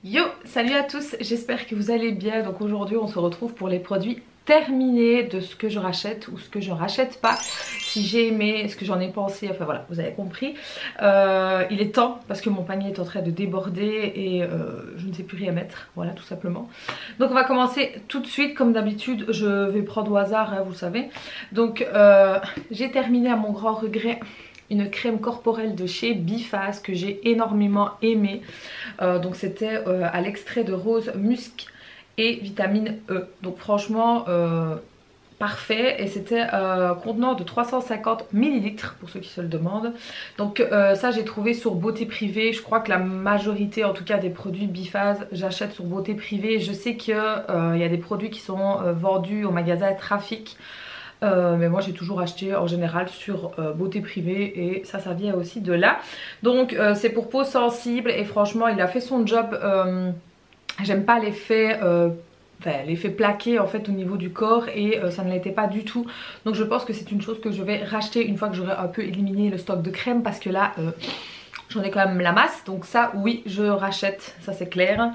Yo, salut à tous, j'espère que vous allez bien. Donc aujourd'hui on se retrouve pour les produits terminés de ce que je rachète ou ce que je rachète pas, si j'ai aimé, ce que j'en ai pensé, enfin voilà, vous avez compris. Il est temps parce que mon panier est en train de déborder et je ne sais plus rien mettre, voilà tout simplement. Donc on va commencer tout de suite comme d'habitude, je vais prendre au hasard, hein, vous le savez. Donc j'ai terminé à mon grand regret une crème corporelle de chez Bifaz que j'ai énormément aimé. Donc c'était à l'extrait de rose musc et vitamine E. Donc franchement parfait, et c'était contenant de 350 ml pour ceux qui se le demandent. Donc ça j'ai trouvé sur Beauté Privée. Je crois que la majorité en tout cas des produits Bifaz j'achète sur Beauté Privée. Je sais qu'il y a des produits qui sont vendus au magasin Trafic. Mais moi j'ai toujours acheté en général sur Beauté Privée et ça vient aussi de là. Donc c'est pour peau sensible et franchement il a fait son job. J'aime pas l'effet l'effet plaqué en fait au niveau du corps et ça ne l'était pas du tout. Donc je pense que c'est une chose que je vais racheter une fois que j'aurai un peu éliminé le stock de crème, parce que là j'en ai quand même la masse. Donc ça oui je rachète, ça c'est clair.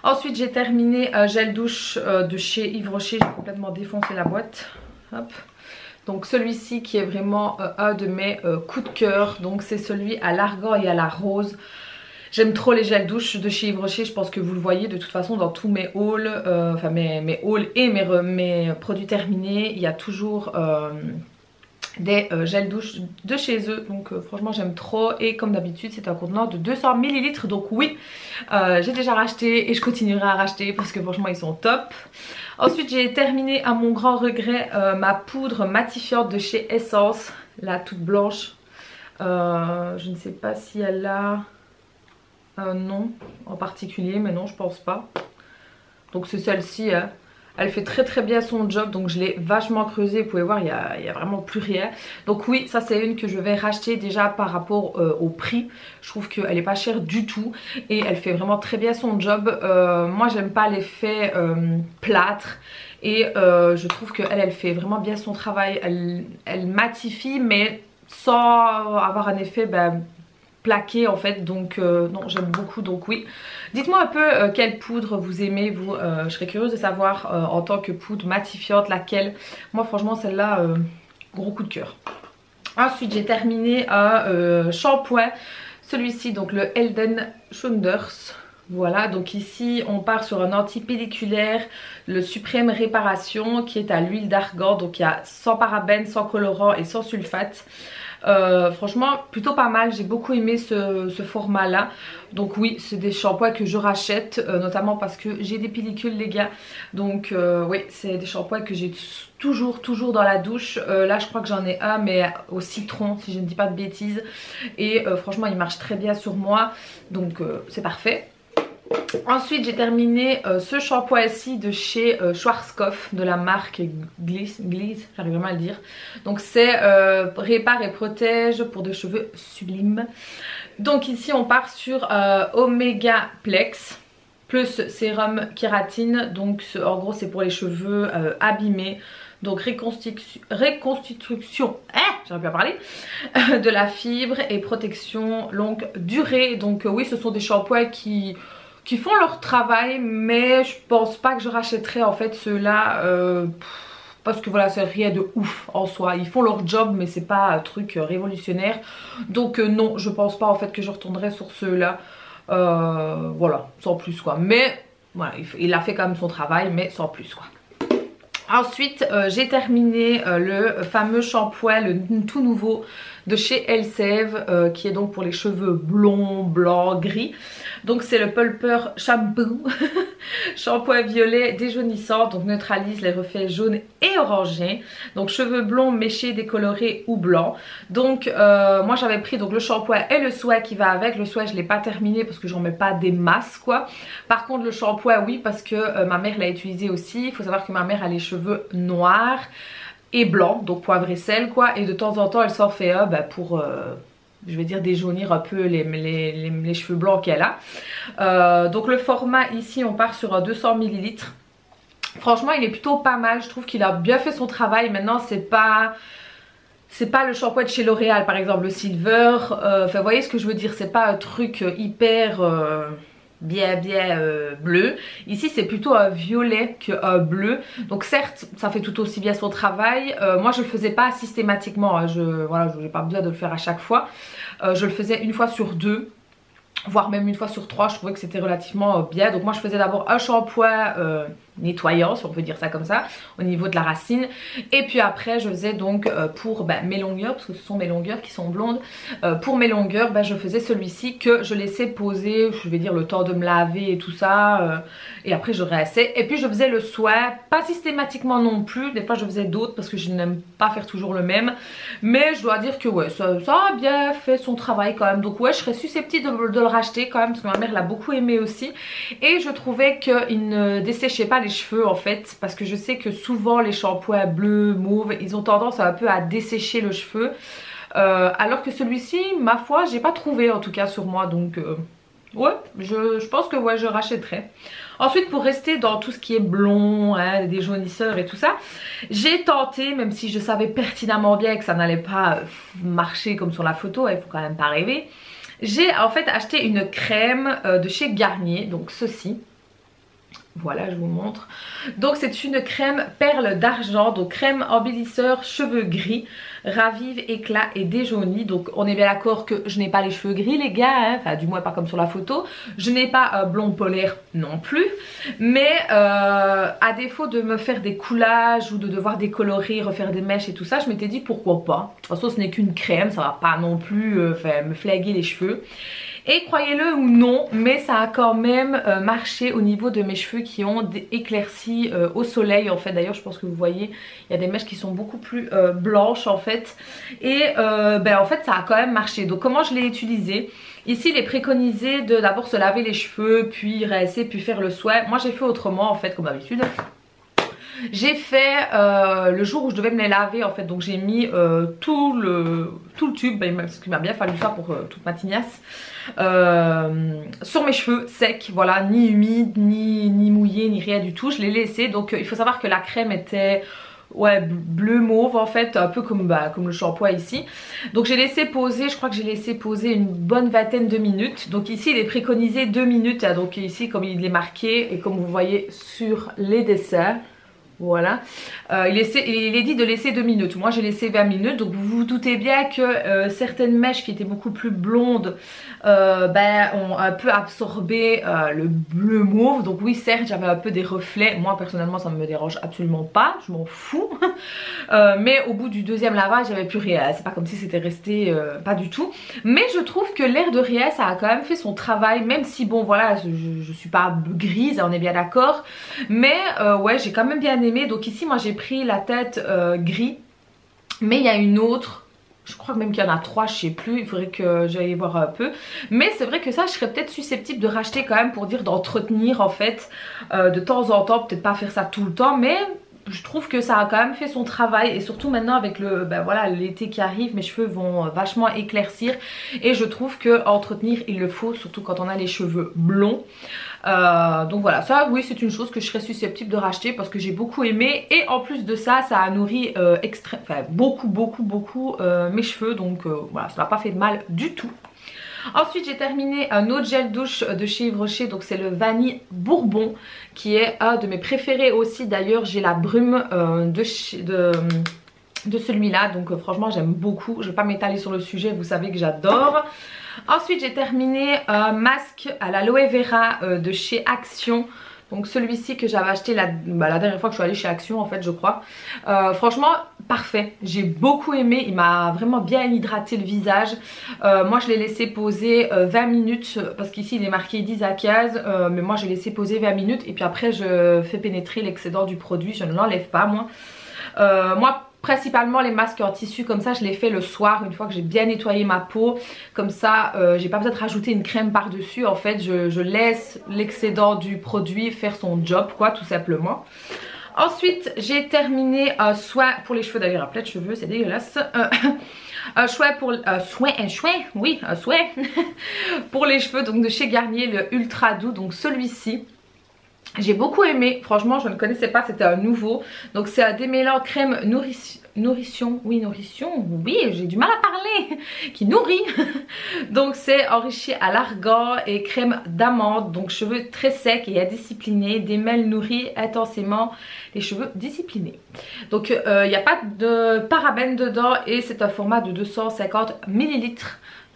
Ensuite j'ai terminé gel douche de chez Yves Rocher. J'ai complètement défoncé la boîte. Hop. Donc celui-ci qui est vraiment un de mes coups de cœur. Donc c'est celui à l'argan et à la rose. J'aime trop les gels douche de chez Yves Rocher. Je pense que vous le voyez de toute façon dans tous mes hauls. Enfin mes hauls et mes produits terminés. Il y a toujours des gels douche de chez eux. Donc franchement j'aime trop. Et comme d'habitude c'est un contenant de 200 ml. Donc oui j'ai déjà racheté et je continuerai à racheter parce que franchement ils sont top. Ensuite j'ai terminé à mon grand regret ma poudre matifiante de chez Essence. La toute blanche. Je ne sais pas si elle a un nom en particulier, mais non je pense pas. Donc c'est celle-ci hein. Elle fait très bien son job, donc je l'ai vachement creusée. Vous pouvez voir il y a vraiment plus rien. Donc oui ça c'est une que je vais racheter déjà par rapport au prix. Je trouve qu'elle est pas chère du tout et elle fait vraiment très bien son job. Moi j'aime pas l'effet plâtre. Et je trouve qu'elle fait vraiment bien son travail. Elle matifie mais sans avoir un effet plaqué en fait. Donc non j'aime beaucoup. Donc oui, dites-moi un peu quelle poudre vous aimez vous. Je serais curieuse de savoir en tant que poudre matifiante laquelle. Moi franchement celle-là gros coup de cœur. Ensuite j'ai terminé un shampoing. Celui-ci donc le Elden Shoulders. Voilà, donc ici on part sur un anti-pelliculaire, le Suprême Réparation, qui est à l'huile d'argan. Donc il y a sans parabènes, sans colorant et sans sulfate. Franchement plutôt pas mal, j'ai beaucoup aimé ce format là. Donc oui c'est des shampoings que je rachète, notamment parce que j'ai des pellicules les gars. Donc oui c'est des shampoings que j'ai toujours dans la douche. Là je crois que j'en ai un mais au citron si je ne dis pas de bêtises. Et franchement il marche très bien sur moi. Donc c'est parfait. Ensuite j'ai terminé ce shampoing-ci de chez Schwarzkopf, de la marque Gliss, j'arrive vraiment à le dire. Donc c'est répare et protège pour des cheveux sublimes. Donc ici on part sur Omega Plex plus sérum kératine. Donc en gros c'est pour les cheveux abîmés. Donc reconstitution, j'arrive pas à parler, de la fibre et protection longue durée. Donc oui ce sont des shampoings qui font leur travail, mais je pense pas que je rachèterai en fait ceux-là parce que voilà c'est rien de ouf en soi. Ils font leur job mais c'est pas un truc révolutionnaire. Donc non je pense pas en fait que je retournerai sur ceux-là. Voilà sans plus quoi. Mais voilà il a fait quand même son travail mais sans plus quoi. Ensuite j'ai terminé le fameux shampoing, le tout nouveau de chez Elseve qui est donc pour les cheveux blonds, blancs, gris. Donc c'est le Pulper Shampoo shampoing violet déjaunissant, donc neutralise les reflets jaunes et orangés. Donc cheveux blonds, méchés, décolorés ou blancs. Donc moi j'avais pris donc le shampoing et le souhait qui va avec. Le souhait je l'ai pas terminé parce que j'en mets pas des masses quoi. Par contre le shampoing oui parce que ma mère l'a utilisé aussi. Il faut savoir que ma mère a les cheveux noirs et blancs, donc poivre et sel quoi. Et de temps en temps elle s'en fait un pour je vais dire déjaunir un peu les cheveux blancs qu'elle a. Donc le format ici on part sur un 200 ml. Franchement il est plutôt pas mal, je trouve qu'il a bien fait son travail. Maintenant c'est pas le shampoing de chez L'Oréal par exemple, le Silver. Enfin vous voyez ce que je veux dire, c'est pas un truc hyper bien bleu. Ici c'est plutôt un violet que bleu. Donc certes ça fait tout aussi bien son travail. Moi je le faisais pas systématiquement, hein. Voilà, je n'ai pas besoin de le faire à chaque fois. Je le faisais une fois sur 2. Voire même une fois sur 3, je trouvais que c'était relativement bien. Donc moi je faisais d'abord un shampoing nettoyant, si on peut dire ça comme ça, au niveau de la racine. Et puis après je faisais donc pour mes longueurs, parce que ce sont mes longueurs qui sont blondes, pour mes longueurs je faisais celui-ci que je laissais poser, je vais dire le temps de me laver et tout ça, et après je rinçais. Et puis je faisais le soin, pas systématiquement non plus, des fois je faisais d'autres parce que je n'aime pas faire toujours le même. Mais je dois dire que ouais, ça a bien fait son travail quand même. Donc ouais, je serais susceptible de le racheter quand même, parce que ma mère l'a beaucoup aimé aussi. Et je trouvais qu'il ne desséchait pas les cheveux en fait, parce que je sais que souvent les shampoings bleus, mauves, ils ont tendance un peu à dessécher le cheveu, alors que celui-ci, ma foi, j'ai pas trouvé en tout cas sur moi. Donc ouais, je pense que ouais, je rachèterai. Ensuite, pour rester dans tout ce qui est blond, hein, des jaunisseurs et tout ça, j'ai tenté, même si je savais pertinemment bien que ça n'allait pas marcher comme sur la photo, il faut quand même pas rêver. J'ai en fait acheté une crème de chez Garnier, donc ceci. Voilà, je vous montre. Donc c'est une crème perle d'argent, donc crème embellisseur cheveux gris, ravive, éclat et déjauni. Donc on est bien d'accord que je n'ai pas les cheveux gris les gars, hein. Enfin du moins pas comme sur la photo. Je n'ai pas blond polaire non plus. Mais à défaut de me faire des coulages ou de devoir décolorer, refaire des mèches et tout ça, je m'étais dit pourquoi pas. De toute façon ce n'est qu'une crème, ça va pas non plus me flaguer les cheveux. Et croyez-le ou non, mais ça a quand même marché au niveau de mes cheveux qui ont éclairci au soleil en fait. D'ailleurs je pense que vous voyez, il y a des mèches qui sont beaucoup plus blanches en fait. Et en fait ça a quand même marché. Donc comment je l'ai utilisé? Ici il est préconisé de d'abord se laver les cheveux, puis rincer, puis faire le soin. Moi j'ai fait autrement en fait comme d'habitude. J'ai fait le jour où je devais me les laver en fait, donc j'ai mis tout le tube, parce qu'il m'a bien fallu ça pour toute ma tignasse, sur mes cheveux secs, voilà, ni humide, ni mouillé, ni rien du tout. Je l'ai laissé, donc il faut savoir que la crème était ouais, bleu mauve en fait, un peu comme le shampoing ici. Donc j'ai laissé poser, je crois que j'ai laissé poser une bonne vingtaine de minutes. Donc ici il est préconisé 2 minutes, hein, donc ici comme il est marqué et comme vous voyez sur les dessins. Voilà, il est dit de laisser 2 minutes. Moi j'ai laissé 20 minutes. Donc vous vous doutez bien que certaines mèches qui étaient beaucoup plus blondes ont un peu absorbé le bleu mauve. Donc oui certes j'avais un peu des reflets. Moi personnellement ça ne me dérange absolument pas, je m'en fous. Mais au bout du 2e lavage j'avais plus rien. C'est pas comme si c'était resté, pas du tout. Mais je trouve que l'air de rien ça a quand même fait son travail. Même si bon voilà je suis pas grise, on est bien d'accord. Mais ouais j'ai quand même bien aimé. Donc ici moi j'ai pris la tête gris, mais il y a une autre, je crois même qu'il y en a 3, je sais plus, il faudrait que j'aille voir un peu. Mais c'est vrai que ça je serais peut-être susceptible de racheter quand même, pour dire d'entretenir en fait de temps en temps, peut-être pas faire ça tout le temps, mais je trouve que ça a quand même fait son travail. Et surtout maintenant avec le voilà, l'été qui arrive, mes cheveux vont vachement éclaircir et je trouve que entretenir il le faut, surtout quand on a les cheveux blonds. Donc voilà, ça oui c'est une chose que je serais susceptible de racheter parce que j'ai beaucoup aimé. Et en plus de ça, ça a nourri beaucoup mes cheveux. Donc voilà, ça m'a pas fait de mal du tout. Ensuite j'ai terminé un autre gel douche de chez Yves Rocher, donc c'est le Vanille Bourbon qui est un de mes préférés aussi. D'ailleurs j'ai la brume de celui-là, donc franchement j'aime beaucoup. Je vais pas m'étaler sur le sujet, vous savez que j'adore. Ensuite j'ai terminé un masque à l'aloe vera de chez Action. Donc celui-ci que j'avais acheté la dernière fois que je suis allée chez Action en fait je crois. Franchement parfait, j'ai beaucoup aimé, il m'a vraiment bien hydraté le visage. Moi je l'ai laissé poser 20 minutes parce qu'ici il est marqué 10 à 15, mais moi j'ai laissé poser 20 minutes et puis après je fais pénétrer l'excédent du produit, je ne l'enlève pas moi. Moi principalement les masques en tissu comme ça je les fais le soir une fois que j'ai bien nettoyé ma peau. Comme ça j'ai pas besoin de rajouter une crème par dessus. En fait je laisse l'excédent du produit faire son job quoi, tout simplement. Ensuite j'ai terminé un soin pour les cheveux, d'ailleurs un plat de cheveux c'est dégueulasse. Un soin pour pour les cheveux, donc de chez Garnier, le Ultra Doux, donc celui-ci. J'ai beaucoup aimé, franchement je ne connaissais pas, c'était un nouveau. Donc c'est un démêlant crème nourrition, oui, j'ai du mal à parler, qui nourrit. Donc c'est enrichi à l'argan et crème d'amande, donc cheveux très secs et indisciplinés, démêle nourrit intensément les cheveux disciplinés. Donc il n'y a pas de parabènes dedans et c'est un format de 250 ml.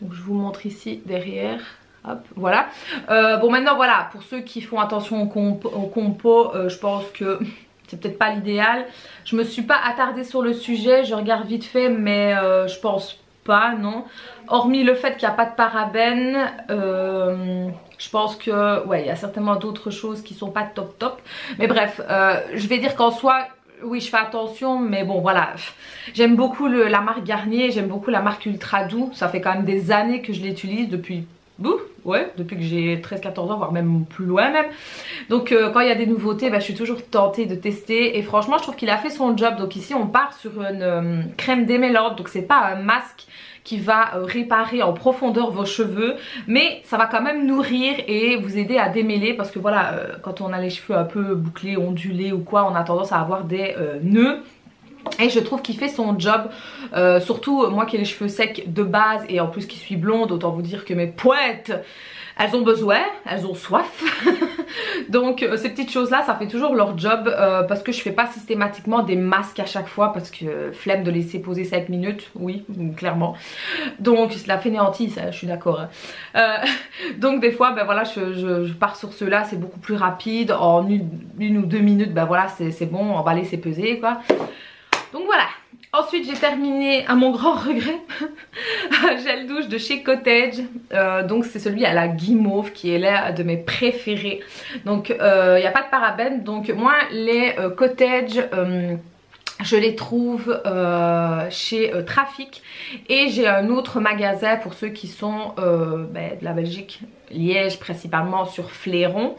Donc je vous montre ici derrière. Hop, voilà. Bon maintenant voilà, pour ceux qui font attention au compo, je pense que c'est peut-être pas l'idéal. Je me suis pas attardée sur le sujet, je regarde vite fait mais je pense pas, non. Hormis le fait qu'il n'y a pas de parabènes, je pense que ouais, il y a certainement d'autres choses qui sont pas top. Mais bref, je vais dire qu'en soi, oui je fais attention, mais bon voilà, j'aime beaucoup la marque Garnier, j'aime beaucoup la marque Ultra Doux. Ça fait quand même des années que je l'utilise, depuis depuis que j'ai 13-14 ans, voire même plus loin même. Donc quand il y a des nouveautés, je suis toujours tentée de tester. Et franchement je trouve qu'il a fait son job. Donc ici on part sur une crème démêlante. Donc c'est pas un masque qui va réparer en profondeur vos cheveux, mais ça va quand même nourrir et vous aider à démêler. Parce que voilà, quand on a les cheveux un peu bouclés, ondulés ou quoi, on a tendance à avoir des nœuds. Et je trouve qu'il fait son job, surtout moi qui ai les cheveux secs de base et en plus qui suis blonde, autant vous dire que mes poètes, elles ont besoin, elles ont soif. Donc ces petites choses là, ça fait toujours leur job, parce que je fais pas systématiquement des masques à chaque fois, parce que flemme de laisser poser 5 minutes, oui, clairement. Donc c'est la fainéantise, je suis d'accord. Donc des fois, voilà, je pars sur ceux-là, c'est beaucoup plus rapide, en une ou 2 minutes, voilà, c'est bon, emballer, c'est pesé, quoi. Donc voilà, ensuite j'ai terminé à mon grand regret un gel douche de chez Cottage. Donc c'est celui à la guimauve qui est l'un de mes préférés. Donc il n'y a pas de parabènes. Donc moi les Cottage, je les trouve chez Trafic. Et j'ai un autre magasin pour ceux qui sont de la Belgique, Liège principalement, sur Fléron.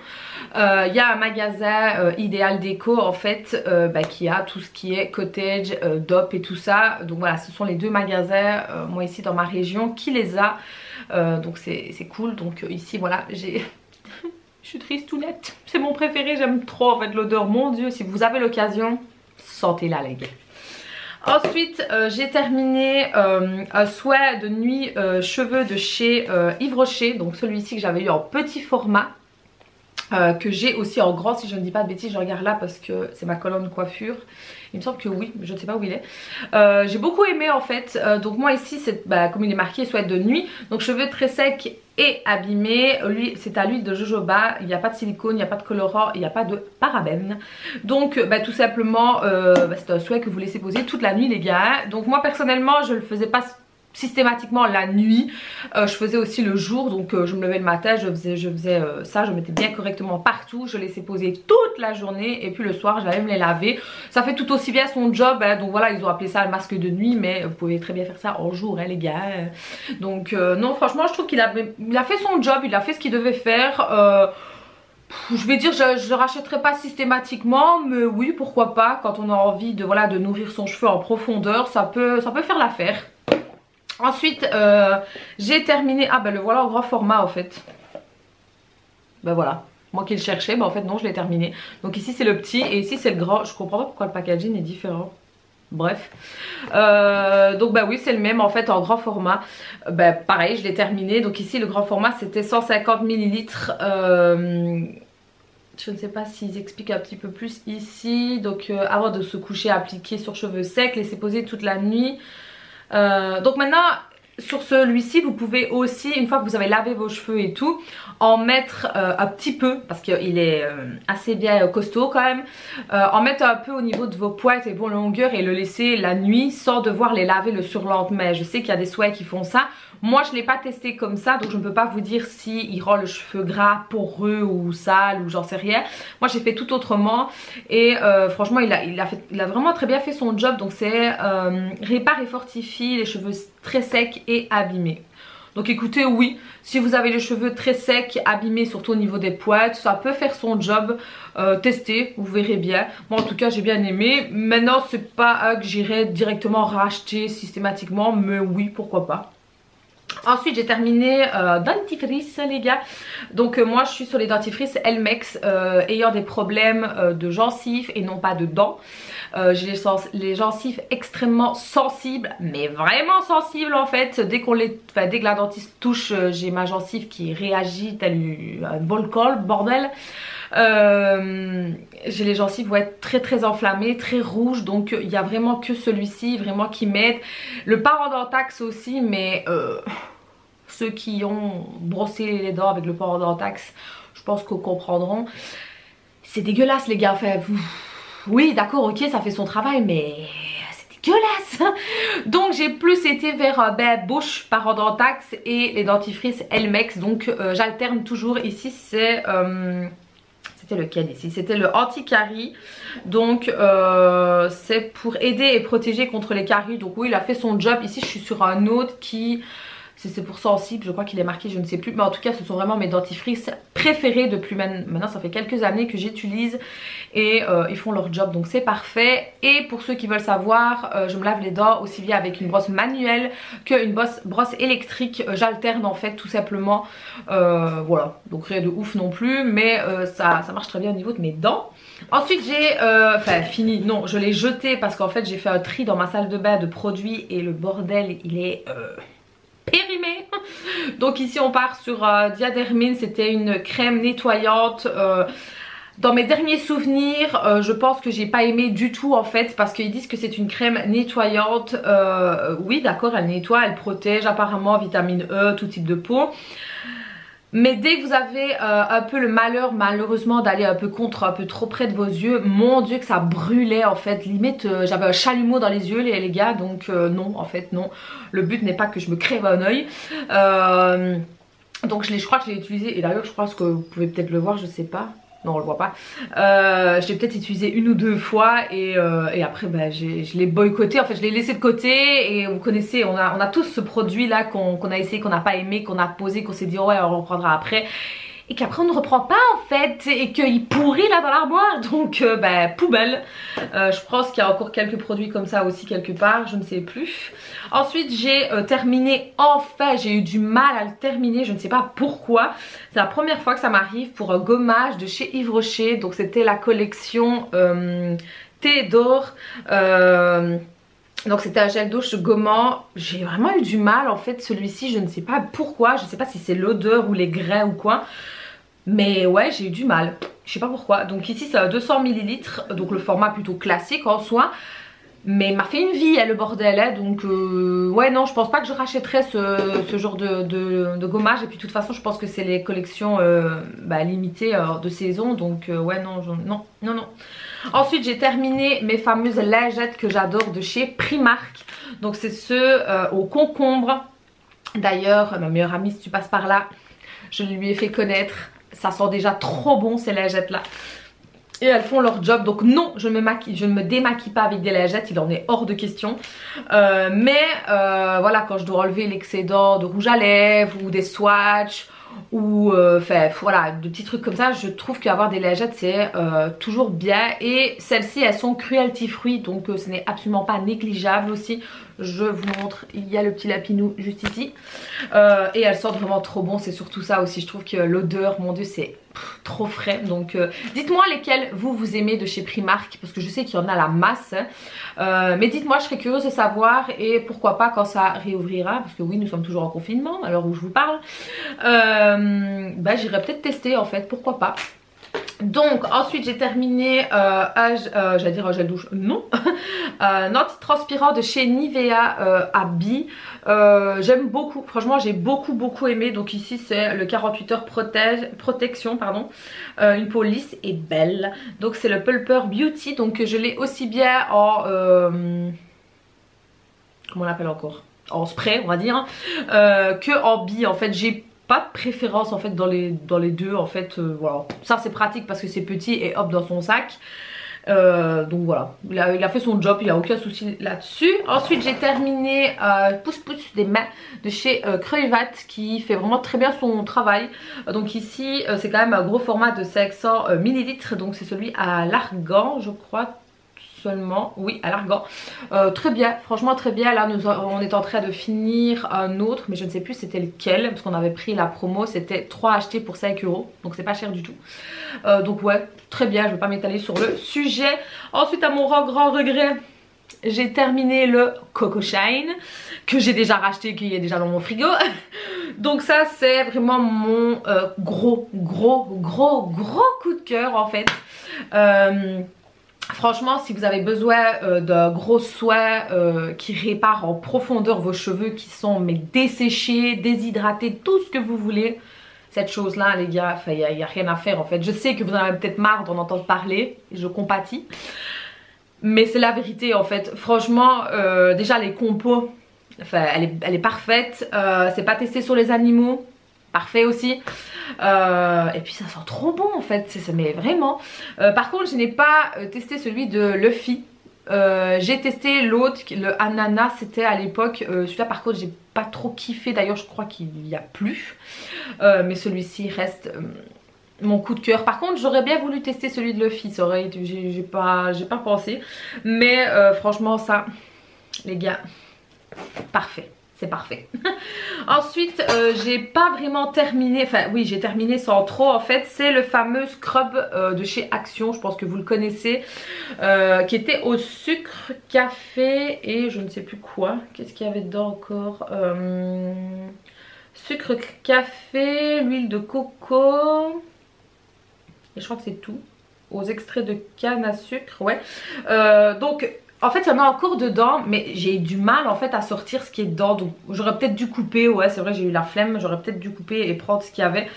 Il y a un magasin Idéal Déco en fait, qui a tout ce qui est Cottage, Dop et tout ça. Donc voilà, ce sont les deux magasins, moi ici dans ma région, qui les a. Donc c'est cool. Donc ici voilà, j'ai... Je suis triste tout net. C'est mon préféré, j'aime trop en fait l'odeur. Mon dieu, si vous avez l'occasion, sentez-la les gars. Ensuite j'ai terminé un sweat de nuit cheveux de chez Yves Rocher. Donc celui-ci que j'avais eu en petit format, que j'ai aussi en grand, si je ne dis pas de bêtises. Je regarde là parce que c'est ma colonne coiffure. Il me semble que oui, je ne sais pas où il est. J'ai beaucoup aimé en fait. Donc moi ici c'est comme il est marqué sweat de nuit. Donc cheveux très secs et abîmés. Lui c'est à l'huile de jojoba. Il n'y a pas de silicone, il n'y a pas de colorant, il n'y a pas de parabènes. Donc tout simplement c'est un sweat que vous laissez poser toute la nuit les gars. Donc moi personnellement je ne le faisais pas systématiquement la nuit, je faisais aussi le jour. Donc je me levais le matin, je faisais ça, je mettais bien correctement partout, je laissais poser toute la journée et puis le soir j'allais me les laver. Ça fait tout aussi bien son job, hein. Donc voilà, ils ont appelé ça le masque de nuit, mais vous pouvez très bien faire ça en jour, hein, les gars. Donc non, franchement je trouve qu'il a fait son job, il a fait ce qu'il devait faire. Je vais dire, je rachèterai pas systématiquement, mais oui, pourquoi pas, quand on a envie de, voilà, de nourrir son cheveu en profondeur, ça peut faire l'affaire. Ensuite j'ai terminé, le voilà en grand format en fait. Voilà, moi qui le cherchais, en fait non, je l'ai terminé. Donc ici c'est le petit et ici c'est le grand. Je comprends pas pourquoi le packaging est différent. Bref, donc oui c'est le même en fait en grand format. Pareil je l'ai terminé. Donc ici le grand format c'était 150 ml. Je ne sais pas s'ils expliquent un petit peu plus ici. Donc avant de se coucher, appliquer sur cheveux secs, laisser poser toute la nuit. Donc maintenant sur celui-ci vous pouvez aussi, une fois que vous avez lavé vos cheveux et tout, en mettre un petit peu, parce qu'il est assez bien costaud quand même, en mettre un peu au niveau de vos pointes et vos longueurs et le laisser la nuit sans devoir les laver le surlendemain. Je sais qu'il y a des sweats qui font ça. Moi je ne l'ai pas testé comme ça, donc je ne peux pas vous dire si il rend le cheveu gras, poreux ou sale ou j'en sais rien. Moi j'ai fait tout autrement et franchement il a vraiment très bien fait son job. Donc c'est répare et fortifie les cheveux très secs et abîmés. Donc écoutez, oui, si vous avez les cheveux très secs, abîmés, surtout au niveau des pointes, ça peut faire son job. Testez, vous verrez bien. Moi en tout cas j'ai bien aimé. Maintenant c'est pas que j'irai directement racheter systématiquement, mais oui, pourquoi pas. Ensuite j'ai terminé dentifrice les gars. Donc moi je suis sur les dentifrices Elmex ayant des problèmes de gencives et non pas de dents. J'ai les gencives extrêmement sensibles, mais vraiment sensibles en fait. Dès que la dentiste touche, j'ai ma gencive qui réagit tel un volcan, bordel. J'ai les gencives très très enflammées, très rouges, donc il n'y a vraiment que celui-ci vraiment qui m'aide. Le parodontax aussi, mais ceux qui ont brossé les dents avec le parodontax, je pense qu'ils comprendront. C'est dégueulasse les gars, enfin, oui d'accord, ok, ça fait son travail, mais c'est dégueulasse. Donc j'ai plus été vers bouche, parodontax et les dentifrices Elmex. Donc j'alterne toujours. Ici c'est c'était lequel ici? C'était le anti-carie. Donc c'est pour aider et protéger contre les caries. Donc oui, il a fait son job. Ici je suis sur un autre qui... c'est pour sensible, je crois qu'il est marqué, je ne sais plus. Mais en tout cas, ce sont vraiment mes dentifrices préférés depuis maintenant. Ça fait quelques années que j'utilise et ils font leur job, donc c'est parfait. Et pour ceux qui veulent savoir, je me lave les dents aussi bien avec une brosse manuelle qu'une brosse électrique. J'alterne en fait tout simplement. Voilà, donc rien de ouf non plus, mais ça marche très bien au niveau de mes dents. Ensuite j'ai, fini, non je l'ai jeté parce qu'en fait j'ai fait un tri dans ma salle de bain de produits et le bordel il est... périmé. Donc ici on part sur Diadermine, c'était une crème nettoyante. Dans mes derniers souvenirs, je pense que j'ai pas aimé du tout en fait, parce qu'ils disent que c'est une crème nettoyante. Oui d'accord, elle nettoie, elle protège apparemment, vitamine E, tout type de peau. Mais dès que vous avez un peu le malheur malheureusement d'aller un peu trop près de vos yeux, mon dieu que ça brûlait en fait, limite j'avais un chalumeau dans les yeux les gars, donc non en fait non, le but n'est pas que je me crève un oeil. Donc je crois que je l'ai utilisé, et d'ailleurs je pense que vous pouvez peut-être le voir, je sais pas. Non on le voit pas. Je l'ai peut-être utilisé une ou deux fois et après je l'ai boycotté, en fait je l'ai laissé de côté. Et vous connaissez, on a tous ce produit là qu'on a essayé, qu'on n'a pas aimé, qu'on a posé, qu'on s'est dit oh ouais on reprendra après, et qu'après on ne reprend pas en fait, et qu'il pourrit là dans l'armoire, donc poubelle. Je pense qu'il y a encore quelques produits comme ça aussi quelque part, je ne sais plus. Ensuite j'ai terminé, enfin j'ai eu du mal à le terminer, je ne sais pas pourquoi. C'est la première fois que ça m'arrive, pour un gommage de chez Yves Rocher. Donc c'était la collection thé d'or. Donc c'était un gel douche gommant. J'ai vraiment eu du mal en fait, celui-ci, je ne sais pas pourquoi. Je ne sais pas si c'est l'odeur ou les grains ou quoi, mais ouais j'ai eu du mal, je sais pas pourquoi. Donc ici c'est 200 ml, donc le format plutôt classique en soi, mais il m'a fait une vie le bordel donc ouais non je pense pas que je rachèterais ce genre de gommage. Et puis de toute façon je pense que c'est les collections limitées de saison, donc ouais non. Ensuite j'ai terminé mes fameuses lingettes que j'adore de chez Primark. Donc c'est ceux au concombre. D'ailleurs ma meilleure amie, si tu passes par là, je lui ai fait connaître. Ça sent déjà trop bon ces lingettes là. Et elles font leur job. Donc non, je ne me démaquille pas avec des lingettes, il en est hors de question. Voilà, quand je dois enlever l'excédent de rouge à lèvres ou des swatchs ou voilà, de petits trucs comme ça, je trouve qu'avoir des lingettes c'est toujours bien. Et celles-ci elles sont cruelty free, donc ce n'est absolument pas négligeable aussi. Je vous montre, il y a le petit lapinou juste ici, et elles sentent vraiment trop bon. C'est surtout ça aussi, je trouve que l'odeur, mon dieu, c'est trop frais. Donc dites-moi lesquels vous aimez de chez Primark, parce que je sais qu'il y en a la masse, mais dites-moi, je serais curieuse de savoir. Et pourquoi pas quand ça réouvrira, parce que oui nous sommes toujours en confinement à l'heure où je vous parle, j'irai peut-être tester en fait, pourquoi pas. Donc ensuite j'ai terminé j'allais dire un gel douche, non, un antitranspirant de chez Nivea à billes. J'aime beaucoup, franchement j'ai beaucoup aimé. Donc ici c'est le 48 heures protection pardon, une peau lisse et belle. Donc c'est le Pulper Beauty, donc je l'ai aussi bien en comment on l'appelle encore, en spray on va dire, que en billes. En fait j'ai pas de préférence en fait dans les deux en fait, voilà. Ça c'est pratique parce que c'est petit et hop dans son sac. Donc voilà, il a fait son job, il n'y a aucun souci là-dessus. Ensuite j'ai terminé Pouce Pouce des mains de chez Creuvat, qui fait vraiment très bien son travail. Donc ici c'est quand même un gros format de 500 ml, donc c'est celui à l'argan je crois. seulement, oui, à l'Argan. Très bien, franchement très bien. Là on est en train de finir un autre, mais je ne sais plus c'était lequel, parce qu'on avait pris la promo, c'était 3 achetés pour 5 €, donc c'est pas cher du tout. Donc ouais, très bien, je ne vais pas m'étaler sur le sujet. Ensuite, à mon grand regret, j'ai terminé le Coco Shine, que j'ai déjà racheté, qui est déjà dans mon frigo. Donc ça c'est vraiment mon gros coup de cœur en fait. Franchement, si vous avez besoin d'un gros soin qui répare en profondeur vos cheveux qui sont mais desséchés, déshydratés, tout ce que vous voulez, cette chose là les gars, il n'y a rien à faire en fait. Je sais que vous en avez peut-être marre d'en entendre parler, et je compatis, mais c'est la vérité en fait. Franchement, déjà les compos, enfin elle est parfaite, c'est pas testé sur les animaux, parfait aussi. Et puis ça sent trop bon en fait, mais vraiment. Par contre je n'ai pas testé celui de Luffy. J'ai testé l'autre, le ananas, c'était à l'époque. Celui-là par contre j'ai pas trop kiffé, d'ailleurs je crois qu'il n'y a plus. Mais celui-ci reste mon coup de cœur. Par contre j'aurais bien voulu tester celui de Luffy, ça aurait été, j'ai pas pensé. Mais franchement ça, les gars, parfait. C'est parfait. Ensuite, j'ai pas vraiment terminé, enfin oui j'ai terminé sans trop en fait. C'est le fameux scrub de chez Action, je pense que vous le connaissez, qui était au sucre, café et je ne sais plus quoi. Qu'est-ce qu'il y avait dedans encore? Sucre, café, l'huile de coco et je crois que c'est tout. Aux extraits de canne à sucre, ouais. Donc en fait il y en a encore dedans, mais j'ai du mal en fait à sortir ce qui est dedans, donc j'aurais peut-être dû couper. Ouais c'est vrai, j'ai eu la flemme, j'aurais peut-être dû couper et prendre ce qu'il y avait.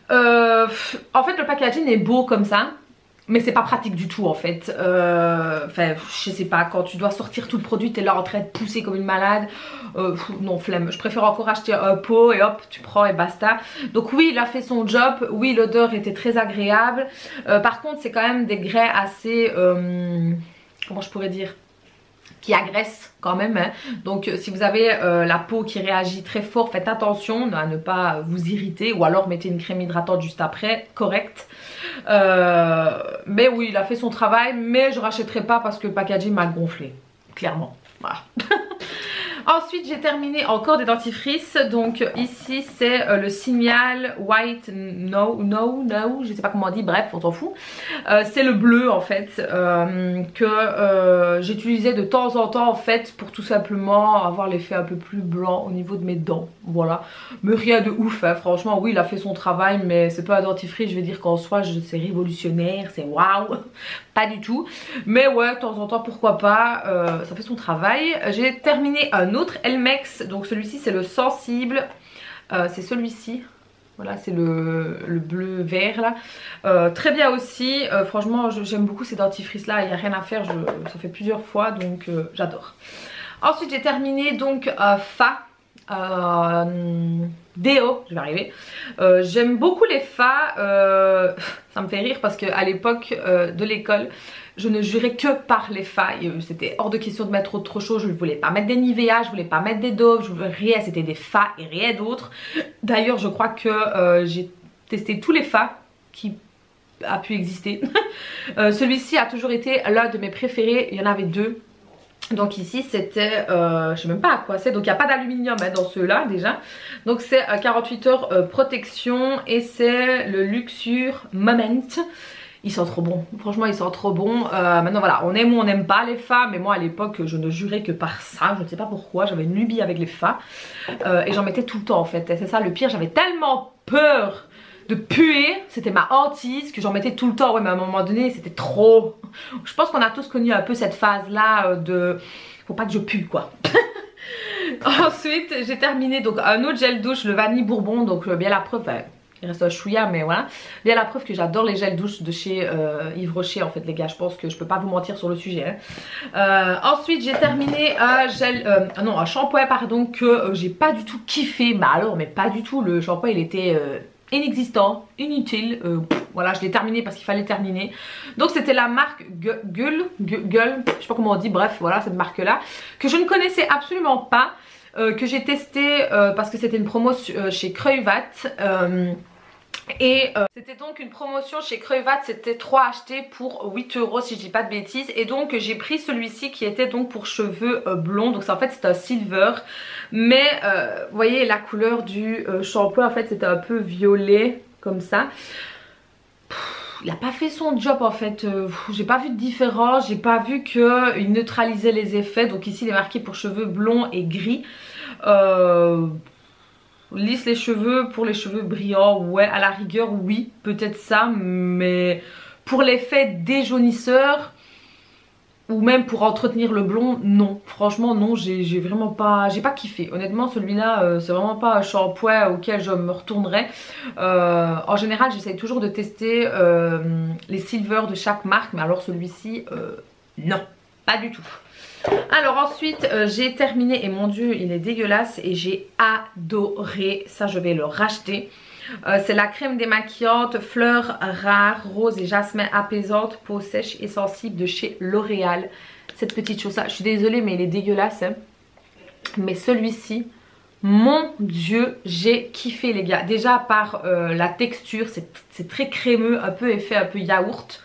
En fait le packaging est beau comme ça, mais c'est pas pratique du tout en fait. Enfin je sais pas, quand tu dois sortir tout le produit, t'es là en train de pousser comme une malade. Non, flemme, je préfère encore acheter un pot et hop tu prends et basta. Donc oui il a fait son job, oui l'odeur était très agréable. Par contre c'est quand même des grains assez... comment je pourrais dire, qui agresse quand même, hein. Donc si vous avez la peau qui réagit très fort, faites attention à ne pas vous irriter, ou alors mettez une crème hydratante juste après, correct. Mais oui il a fait son travail, mais je rachèterai pas parce que le packaging m'a gonflé, clairement, voilà. Ensuite j'ai terminé encore des dentifrices. Donc ici c'est le Signal White No, je sais pas comment on dit, bref on s'en fout. C'est le bleu en fait, que j'utilisais de temps en temps en fait pour tout simplement avoir l'effet un peu plus blanc au niveau de mes dents. Voilà, mais rien de ouf hein. Franchement oui il a fait son travail, mais c'est pas un dentifrice je vais dire qu'en soi c'est révolutionnaire, c'est waouh, pas du tout. Mais ouais de temps en temps pourquoi pas, ça fait son travail. J'ai terminé un autre Elmex, donc celui-ci c'est le sensible, c'est celui-ci, voilà c'est le bleu vert là, très bien aussi. Franchement j'aime beaucoup ces dentifrices là, il n'y a rien à faire, ça fait plusieurs fois donc j'adore. Ensuite j'ai terminé donc Fa déo, je vais arriver. J'aime beaucoup les Fa, ça me fait rire parce qu'à l'époque de l'école je ne jurais que par les Fa. C'était hors de question de mettre autre chose. Je ne voulais pas mettre des Nivea, je voulais pas mettre des Dove, je voulais rien, c'était des Fa et rien d'autre. D'ailleurs je crois que j'ai testé tous les Fa qui a pu exister. Celui-ci a toujours été l'un de mes préférés, il y en avait deux. Donc ici c'était, je sais même pas à quoi c'est, donc il n'y a pas d'aluminium hein, dans ceux-là déjà. Donc c'est 48 heures protection et c'est le Luxure Moment. Ils sont trop bons, franchement ils sont trop bons. Maintenant voilà, on aime ou on n'aime pas les Fa, mais moi à l'époque je ne jurais que par ça, je ne sais pas pourquoi, j'avais une lubie avec les Fa. Et j'en mettais tout le temps en fait, et c'est ça le pire, j'avais tellement peur de puer, c'était ma hantise, que j'en mettais tout le temps. Ouais mais à un moment donné c'était trop. Je pense qu'on a tous connu un peu cette phase là de faut pas que je pue quoi. Ensuite j'ai terminé donc un autre gel douche, le vanille bourbon, donc bien la preuve, il reste un chouïa mais voilà, bien la preuve que j'adore les gels douche de chez Yves Rocher en fait les gars, je pense que je peux pas vous mentir sur le sujet hein. Ensuite j'ai terminé un gel, non un shampoing pardon que j'ai pas du tout kiffé, mais alors mais pas du tout, le shampoing il était inexistant, inutile, voilà je l'ai terminé parce qu'il fallait terminer. Donc c'était la marque Gull, je sais pas comment on dit, bref voilà cette marque là que je ne connaissais absolument pas, que j'ai testé parce que c'était une promo chez Kruivat. Et c'était donc une promotion chez Creuvat, c'était 3 achetés pour 8 € si je dis pas de bêtises. Et donc j'ai pris celui-ci qui était donc pour cheveux blonds. Donc en fait c'est un silver. Mais vous voyez la couleur du shampoing en fait c'était un peu violet comme ça. Il n'a pas fait son job en fait, j'ai pas vu de différence, j'ai pas vu qu'il neutralisait les effets. Donc ici il est marqué pour cheveux blonds et gris. Lisse les cheveux pour les cheveux brillants, ouais, à la rigueur oui, peut-être ça, mais pour l'effet déjaunisseur ou même pour entretenir le blond, non, franchement non, j'ai vraiment pas, j'ai pas kiffé. Honnêtement celui-là c'est vraiment pas un shampoing auquel je me retournerai. En général j'essaye toujours de tester les silver de chaque marque, mais alors celui-ci non, pas du tout. Alors ensuite j'ai terminé et mon dieu il est dégueulasse et j'ai adoré, ça je vais le racheter. C'est la crème démaquillante fleurs rares, rose et jasmin apaisante, peau sèche et sensible de chez L'Oréal. Cette petite chose là, je suis désolée mais il est dégueulasse hein. Mais celui-ci, mon dieu j'ai kiffé les gars. Déjà par la texture, c'est très crémeux, un peu effet un peu yaourt.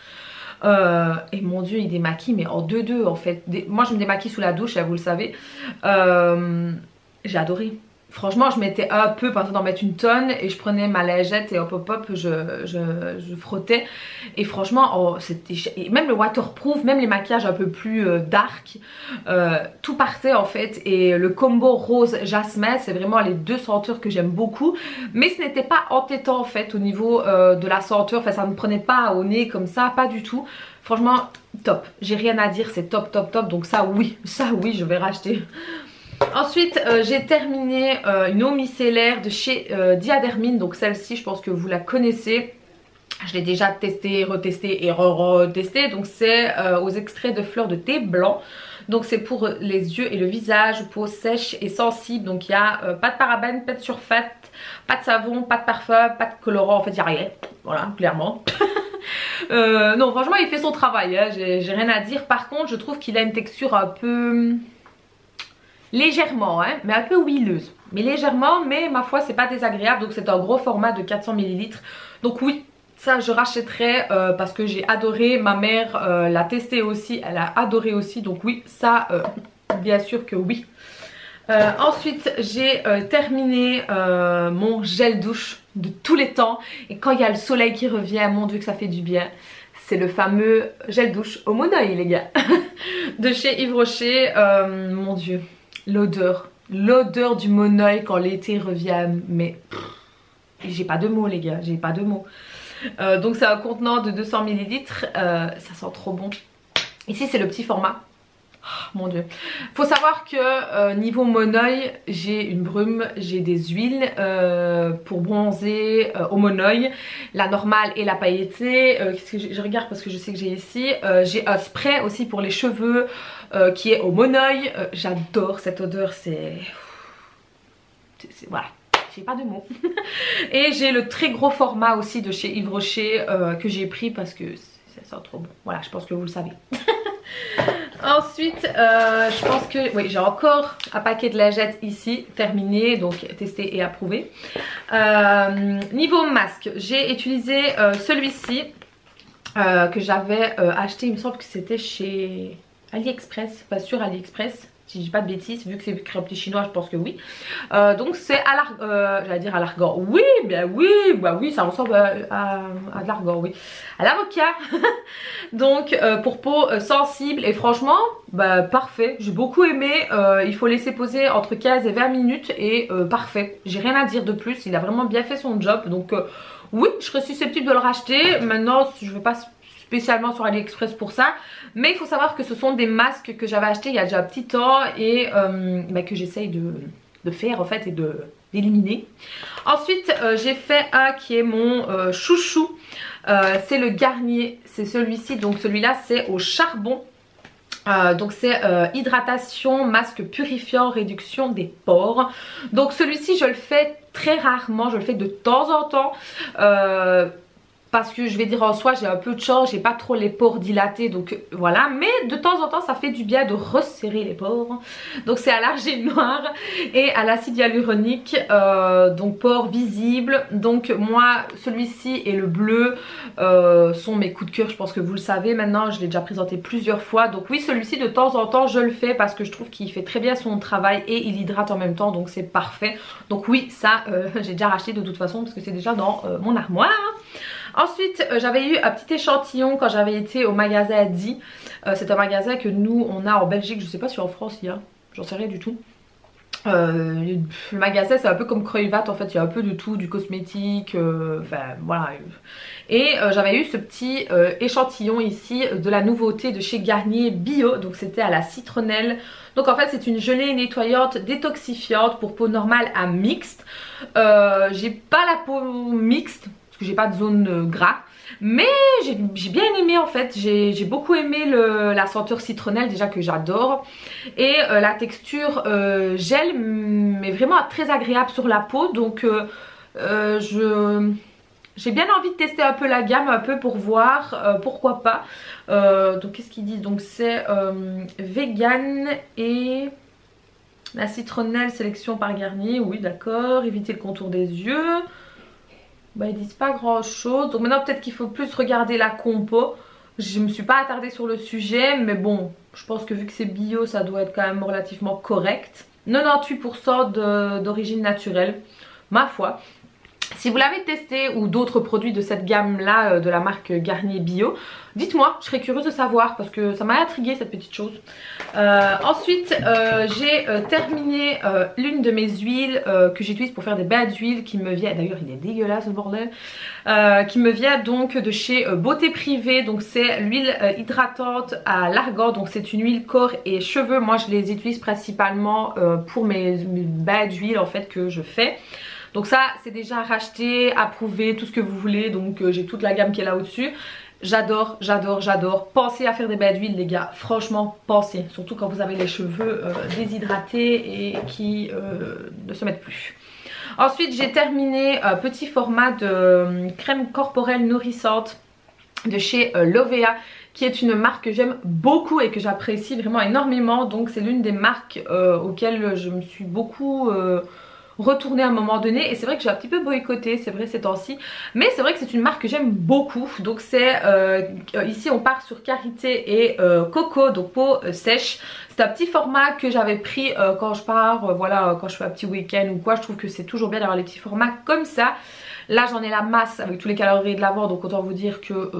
Et mon dieu il démaquille mais en 2-2 en fait. Moi je me démaquille sous la douche, vous le savez. J'ai adoré. Franchement je mettais un peu, par exemple d'en mettre une tonne et je prenais ma lingette et hop hop hop je frottais. Et franchement oh, c'était, même le waterproof, même les maquillages un peu plus dark, tout partait en fait. Et le combo rose jasmin c'est vraiment les deux senteurs que j'aime beaucoup. Mais ce n'était pas entêtant en fait au niveau de la senteur, enfin ça ne me prenait pas au nez comme ça, pas du tout. Franchement top, j'ai rien à dire, c'est top top top. Donc ça oui je vais racheter. Ensuite j'ai terminé une eau micellaire de chez Diadermine. Donc celle-ci je pense que vous la connaissez. Je l'ai déjà testé, retesté et retesté. Donc c'est aux extraits de fleurs de thé blanc. Donc c'est pour les yeux et le visage, peau sèche et sensible. Donc il n'y a pas de parabènes, pas de sulfate, pas de savon, pas de parfum, pas de colorant. En fait il n'y a rien, voilà clairement. Non franchement il fait son travail hein. J'ai rien à dire. Par contre je trouve qu'il a une texture un peu... légèrement hein, mais un peu huileuse, mais légèrement, mais ma foi c'est pas désagréable. Donc c'est un gros format de 400 ml. Donc oui ça je rachèterai parce que j'ai adoré, ma mère l'a testé aussi, elle a adoré aussi. Donc oui ça bien sûr que oui. Ensuite j'ai terminé mon gel douche de tous les temps. Et quand il y a le soleil qui revient, mon dieu que ça fait du bien. C'est le fameux gel douche au monoeil les gars de chez Yves Rocher. Mon dieu, l'odeur du monoeil quand l'été revient, mais j'ai pas de mots les gars, j'ai pas de mots. Donc c'est un contenant de 200 ml, ça sent trop bon. Ici c'est le petit format. Oh, mon dieu. Faut savoir que niveau monoeil, j'ai une brume, j'ai des huiles pour bronzer au monoeil, la normale et la pailletée. Qu'est-ce que je regarde parce que je sais que j'ai ici. J'ai un spray aussi pour les cheveux qui est au monoeil. J'adore cette odeur, c'est voilà. J'ai pas de mots. Et j'ai le très gros format aussi de chez Yves Rocher que j'ai pris parce que ça sent trop bon. Voilà, je pense que vous le savez. Ensuite je pense que oui j'ai encore un paquet de lingettes ici terminé, donc testé et approuvé. Niveau masque j'ai utilisé celui-ci que j'avais acheté, il me semble que c'était chez AliExpress, pas sûr AliExpress si je dis pas de bêtises, vu que c'est crêpe chinois je pense que oui. Donc c'est à l'argan, j'allais dire à l'argan, oui bien oui, bah oui ça ressemble à de l'argan, oui, à l'avocat. Donc pour peau sensible et franchement bah parfait, j'ai beaucoup aimé. Il faut laisser poser entre 15 et 20 minutes et parfait, j'ai rien à dire de plus, il a vraiment bien fait son job. Donc oui je serais susceptible de le racheter. Maintenant je ne vais pas spécialement sur AliExpress pour ça, mais il faut savoir que ce sont des masques que j'avais achetés il y a déjà un petit temps et bah, que j'essaye de faire en fait et d'éliminer. Ensuite j'ai fait un qui est mon chouchou, c'est le Garnier, c'est celui-ci. Donc celui-là c'est au charbon. Donc c'est hydratation, masque purifiant, réduction des pores. Donc celui-ci je le fais très rarement, je le fais de temps en temps. parce que je vais dire en soi j'ai un peu de chance, j'ai pas trop les pores dilatés, donc voilà. Mais de temps en temps ça fait du bien de resserrer les pores. Donc c'est à l'argile noire et à l'acide hyaluronique, donc pores visibles. Donc moi celui-ci et le bleu sont mes coups de cœur, je pense que vous le savez maintenant, je l'ai déjà présenté plusieurs fois. Donc oui, celui-ci de temps en temps je le fais parce que je trouve qu'il fait très bien son travail et il hydrate en même temps, donc c'est parfait. Donc oui, ça j'ai déjà racheté de toute façon parce que c'est déjà dans mon armoire. Ensuite j'avais eu un petit échantillon quand j'avais été au magasin Di. C'est un magasin que nous on a en Belgique, je sais pas si en France il y a, j'en sais rien du tout. Le magasin c'est un peu comme Kruidvat en fait, il y a un peu de tout, du cosmétique, enfin voilà. Et j'avais eu ce petit échantillon ici de la nouveauté de chez Garnier Bio, donc c'était à la citronnelle. Donc en fait c'est une gelée nettoyante détoxifiante pour peau normale à mixte. J'ai pas la peau mixte parce que j'ai pas de zone gras. Mais j'ai bien aimé en fait, j'ai beaucoup aimé la senteur citronnelle déjà que j'adore. Et la texture gel mais vraiment très agréable sur la peau. Donc j'ai bien envie de tester un peu la gamme un peu pour voir, pourquoi pas. Donc qu'est-ce qu'ils disent? Donc c'est vegan et la citronnelle sélection par Garnier, oui d'accord, éviter le contour des yeux. Bah ils disent pas grand chose, donc maintenant peut-être qu'il faut plus regarder la compo. Je me suis pas attardée sur le sujet, mais bon je pense que vu que c'est bio ça doit être quand même relativement correct. 98% d'origine naturelle, ma foi. Si vous l'avez testé ou d'autres produits de cette gamme là de la marque Garnier Bio, dites-moi, je serais curieuse de savoir parce que ça m'a intriguée cette petite chose. Ensuite j'ai terminé l'une de mes huiles que j'utilise pour faire des bains d'huile qui me vient, d'ailleurs il est dégueulasse ce bordel, qui me vient donc de chez Beauté Privée. Donc c'est l'huile hydratante à l'argan, donc c'est une huile corps et cheveux. Moi je les utilise principalement pour mes bains d'huile en fait que je fais. Donc ça c'est déjà racheté, approuvé, tout ce que vous voulez. Donc j'ai toute la gamme qui est là au-dessus. J'adore, j'adore, j'adore. Pensez à faire des bains d'huile les gars, franchement pensez. Surtout quand vous avez les cheveux déshydratés et qui ne se mettent plus. Ensuite j'ai terminé un petit format de crème corporelle nourrissante de chez Lovea, qui est une marque que j'aime beaucoup et que j'apprécie vraiment énormément. Donc c'est l'une des marques auxquelles je me suis beaucoup retourner à un moment donné, et c'est vrai que j'ai un petit peu boycotté, c'est vrai ces temps-ci, mais c'est vrai que c'est une marque que j'aime beaucoup. Donc c'est ici on part sur Karité et Coco, donc peau sèche. C'est un petit format que j'avais pris quand je pars, voilà, quand je fais un petit week-end ou quoi. Je trouve que c'est toujours bien d'avoir les petits formats comme ça. Là j'en ai la masse avec tous les calories de l'avant, donc autant vous dire que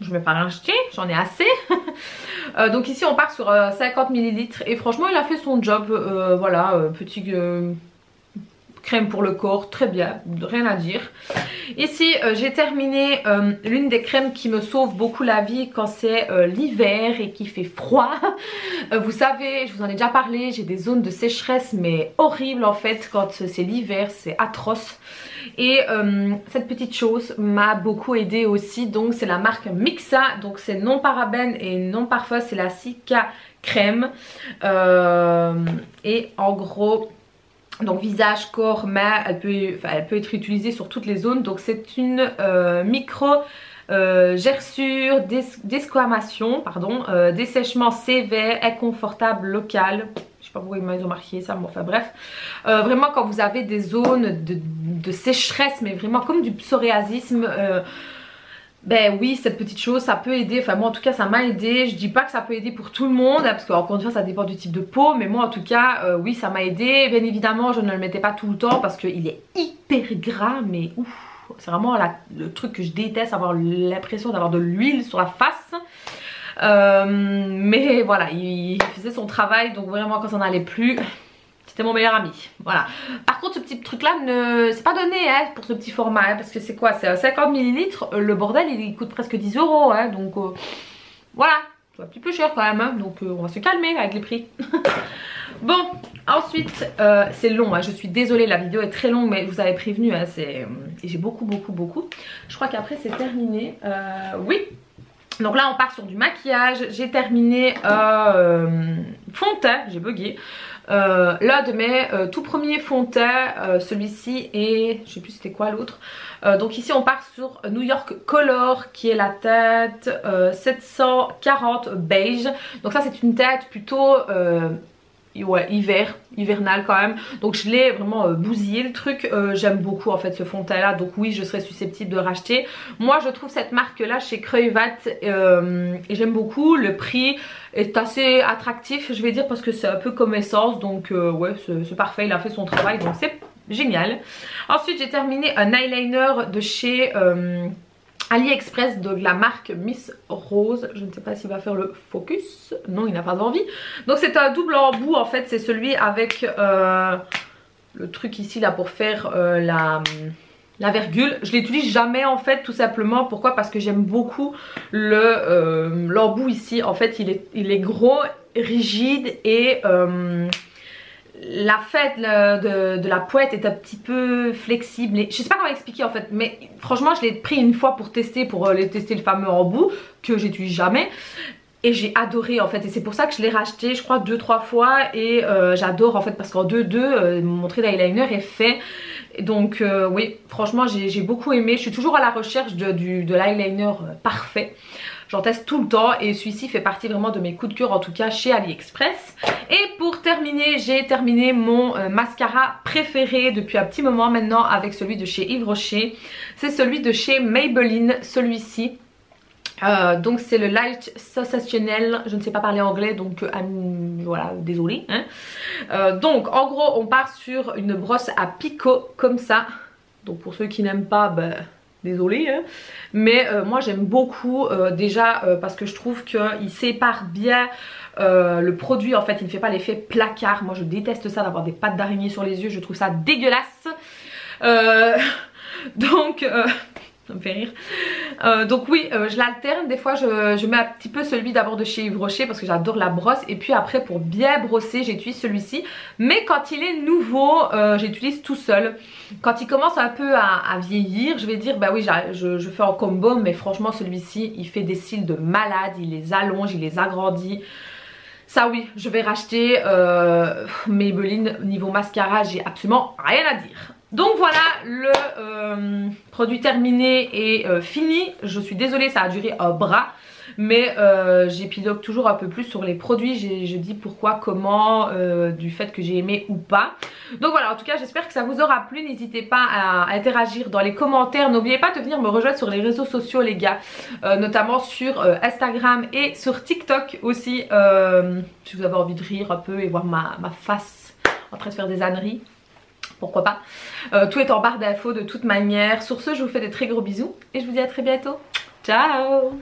je ne vais pas racheter, j'en ai assez. Donc ici on part sur 50 ml et franchement il a fait son job, voilà, petit crème pour le corps, très bien, rien à dire. Ici j'ai terminé l'une des crèmes qui me sauve beaucoup la vie quand c'est l'hiver et qui fait froid. Vous savez, je vous en ai déjà parlé, j'ai des zones de sécheresse mais horribles en fait quand c'est l'hiver, c'est atroce. Et cette petite chose m'a beaucoup aidé aussi. Donc c'est la marque Mixa, donc c'est non parabène et non parfum, c'est la Cica crème. Et en gros, donc visage, corps, main, elle peut être utilisée sur toutes les zones. Donc c'est une micro gerçure, desquamation, pardon, dessèchement sévère, inconfortable, local. Je sais pas pourquoi ils ont marqué ça, mais enfin bref. Vraiment quand vous avez des zones de sécheresse, mais vraiment comme du psoriasisme, ben oui, cette petite chose ça peut aider. Enfin moi en tout cas ça m'a aidé. Je dis pas que ça peut aider pour tout le monde parce qu'encore une fois ça dépend du type de peau, mais moi en tout cas oui ça m'a aidé. Bien évidemment je ne le mettais pas tout le temps parce qu'il est hyper gras, mais ouf, c'est vraiment le truc que je déteste, avoir l'impression d'avoir de l'huile sur la face. Mais voilà, il faisait son travail, donc vraiment quand ça n'allait plus, c'était mon meilleur ami. Voilà. Par contre ce petit truc là c'est pas donné hein, pour ce petit format hein, parce que c'est quoi, c'est 50 ml, le bordel il coûte presque 10 € hein, donc voilà, c'est un petit peu cher quand même hein, donc on va se calmer avec les prix. Bon ensuite c'est long hein, je suis désolée, la vidéo est très longue mais je vous avais prévenu hein, j'ai beaucoup. Je crois qu'après c'est terminé, oui. Donc là on part sur du maquillage, j'ai terminé fond de teint, j'ai bugué. l'un de mes tout premiers fonds de teint, celui-ci, et je sais plus c'était quoi l'autre. Donc ici on part sur New York Color qui est la teinte 740 beige. Donc ça c'est une teinte plutôt ouais, hivernal quand même. Donc je l'ai vraiment bousillé le truc. J'aime beaucoup en fait ce fond de teint là. Donc oui, je serais susceptible de racheter. Moi je trouve cette marque là chez Kruivat et j'aime beaucoup. Le prix est assez attractif, je vais dire, parce que c'est un peu comme Essence. Donc ouais, c'est parfait, il a fait son travail, donc c'est génial. Ensuite j'ai terminé un eyeliner de chez AliExpress, de la marque Miss Rose. Je ne sais pas s'il va faire le focus. Non, il n'a pas envie. Donc c'est un double embout en fait. C'est celui avec le truc ici là pour faire la virgule. Je l'utilise jamais en fait, tout simplement. Pourquoi? Parce que j'aime beaucoup l'embout ici. En fait il est gros, rigide et la fête de la pointe est un petit peu flexible et je sais pas comment expliquer en fait, mais franchement je l'ai pris une fois pour tester, tester le fameux embout que j'utilise jamais et j'ai adoré en fait, et c'est pour ça que je l'ai racheté je crois 2-3 fois et j'adore en fait, parce qu'en 2-2 mon trait d'eyeliner est fait. Donc oui, franchement j'ai beaucoup aimé. Je suis toujours à la recherche de l'eyeliner parfait. J'en teste tout le temps et celui-ci fait partie vraiment de mes coups de cœur, en tout cas chez AliExpress. Et pour terminer, j'ai terminé mon mascara préféré depuis un petit moment maintenant avec celui de chez Yves Rocher. C'est celui de chez Maybelline, celui-ci. Donc c'est le Light Sensationnel, je ne sais pas parler anglais donc voilà, désolé hein. Donc en gros on part sur une brosse à picot comme ça. Donc pour ceux qui n'aiment pas, ben, désolé hein. Mais moi j'aime beaucoup déjà parce que je trouve qu'il sépare bien le produit. En fait il ne fait pas l'effet placard. Moi je déteste ça, d'avoir des pattes d'araignée sur les yeux, je trouve ça dégueulasse. Donc ça me fait rire. Donc oui, je l'alterne. Des fois je mets un petit peu celui d'abord de chez Yves Rocher parce que j'adore la brosse. Et puis après pour bien brosser j'utilise celui-ci. Mais quand il est nouveau j'utilise tout seul. Quand il commence un peu à vieillir, je vais dire bah oui je fais en combo. Mais franchement celui-ci il fait des cils de malade. Il les allonge, il les agrandit. Ça oui, je vais racheter Maybelline. Niveau mascara j'ai absolument rien à dire. Donc voilà, le produit terminé et fini. Je suis désolée, ça a duré un bras. Mais j'épilogue toujours un peu plus sur les produits. Je dis pourquoi, comment, du fait que j'ai aimé ou pas. Donc voilà, en tout cas j'espère que ça vous aura plu. N'hésitez pas à interagir dans les commentaires. N'oubliez pas de venir me rejoindre sur les réseaux sociaux les gars. Notamment sur Instagram et sur TikTok aussi. Si vous avez envie de rire un peu et voir ma face en train de faire des âneries, pourquoi pas. Tout est en barre d'infos de toute manière. Sur ce je vous fais des très gros bisous et je vous dis à très bientôt. Ciao.